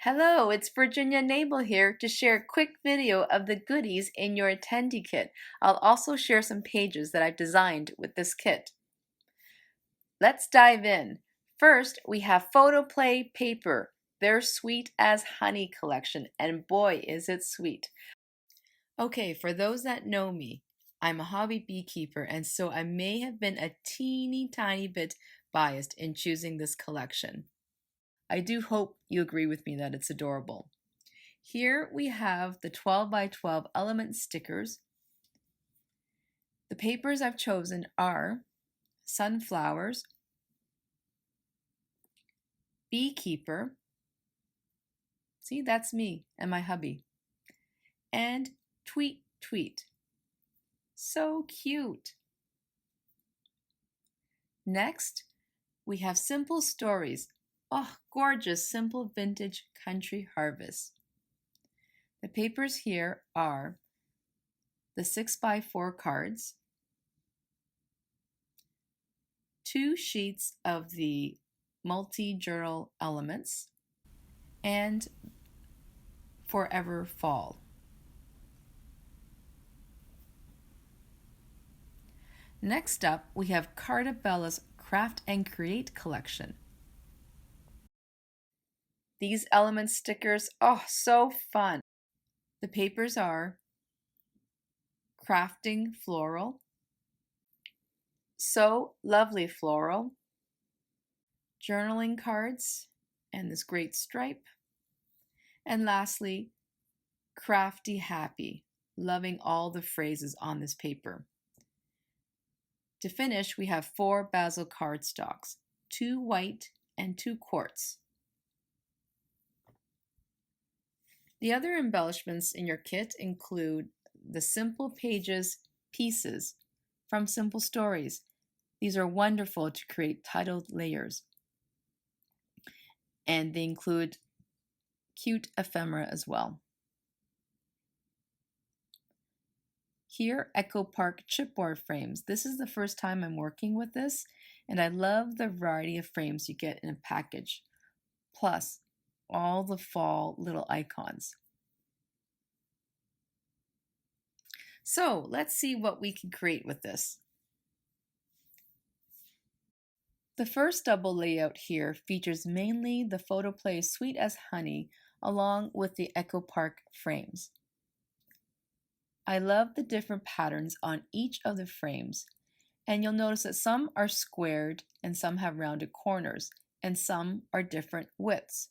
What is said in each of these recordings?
Hello, it's Virginia Nebel here to share a quick video of the goodies in your attendee kit. I'll also share some pages that I've designed with this kit. Let's dive in. First, we have Photoplay paper, their Sweet as Honey collection, and boy is it sweet. Okay, for those that know me, I'm a hobby beekeeper, and so I may have been a teeny tiny bit biased in choosing this collection. I do hope you agree with me that it's adorable. Here we have the 12 by 12 element stickers. The papers I've chosen are Sunflowers, Beekeeper, see that's me and my hubby, and Tweet Tweet. So cute! Next, we have Simple Stories. Oh, gorgeous, simple vintage country harvest. The papers here are the 6x4 cards, 2 sheets of the multi-journal elements, and Forever Fall. Next up, we have Cartabella's Craft and Create collection. These element stickers, oh, so fun. The papers are Crafting Floral, So Lovely Floral, journaling cards, and this great stripe. And lastly, Crafty Happy, loving all the phrases on this paper. To finish, we have 4 basil cardstocks, 2 white and 2 quartz. The other embellishments in your kit include the Simple Pages pieces from Simple Stories. These are wonderful to create titled layers. And they include cute ephemera as well. Here, Echo Park chipboard frames. This is the first time I'm working with this, and I love the variety of frames you get in a package, plus all the fall little icons. So let's see what we can create with this. The first double layout here features mainly the Photoplay Sweet as Honey along with the Echo Park frames. I love the different patterns on each of the frames, and you'll notice that some are squared and some have rounded corners, and some are different widths.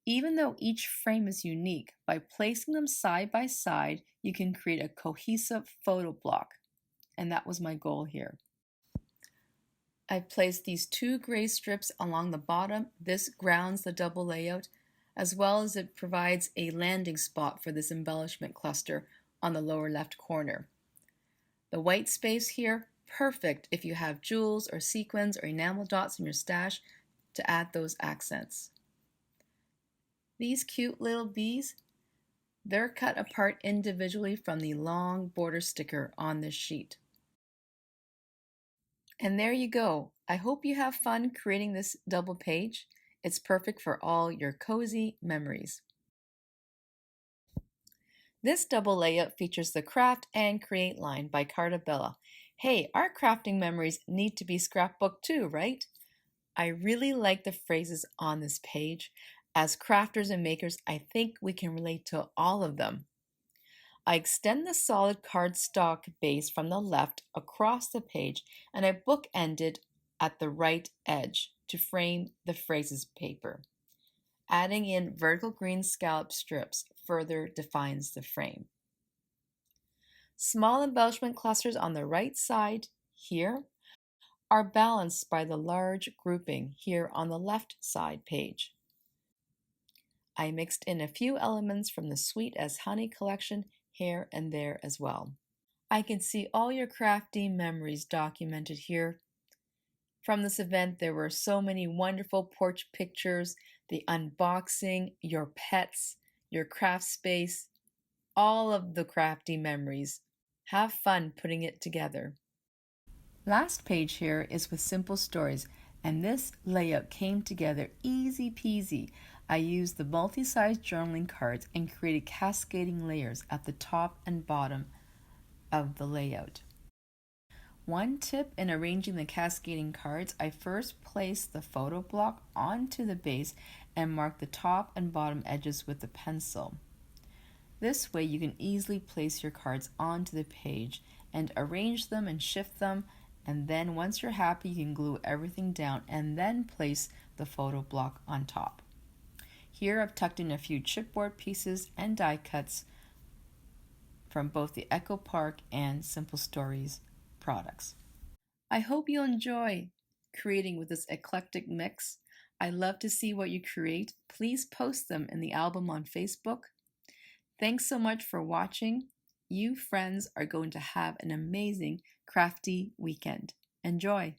Even though each frame is unique, by placing them side by side, you can create a cohesive photo block, and that was my goal here. I placed these 2 gray strips along the bottom. This grounds the double layout, as well as it provides a landing spot for this embellishment cluster on the lower left corner. The white space here, perfect if you have jewels or sequins or enamel dots in your stash to add those accents. These cute little bees, they're cut apart individually from the long border sticker on this sheet. And there you go. I hope you have fun creating this double page. It's perfect for all your cozy memories. This double layout features the Craft and Create line by Cartabella. Hey, our crafting memories need to be scrapbooked too, right? I really like the phrases on this page. As crafters and makers, I think we can relate to all of them. I extend the solid cardstock base from the left across the page, and I bookended at the right edge to frame the phrases paper. Adding in vertical green scallop strips further defines the frame. Small embellishment clusters on the right side here are balanced by the large grouping here on the left side page. I mixed in a few elements from the Sweet as Honey collection here and there as well. I can see all your crafty memories documented here. From this event, there were so many wonderful porch pictures, the unboxing, your pets, your craft space, all of the crafty memories. Have fun putting it together. Last page here is with Simple Stories, And this layout came together easy peasy. I used the multi-size journaling cards and created cascading layers at the top and bottom of the layout. One tip in arranging the cascading cards, I first place the photo block onto the base and mark the top and bottom edges with a pencil. This way you can easily place your cards onto the page and arrange them and shift them, and then once you're happy you can glue everything down and then place the photo block on top. Here I've tucked in a few chipboard pieces and die cuts from both the Echo Park and Simple Stories products. I hope you'll enjoy creating with this eclectic mix. I love to see what you create. Please post them in the album on Facebook. Thanks so much for watching. You friends are going to have an amazing crafty weekend. Enjoy!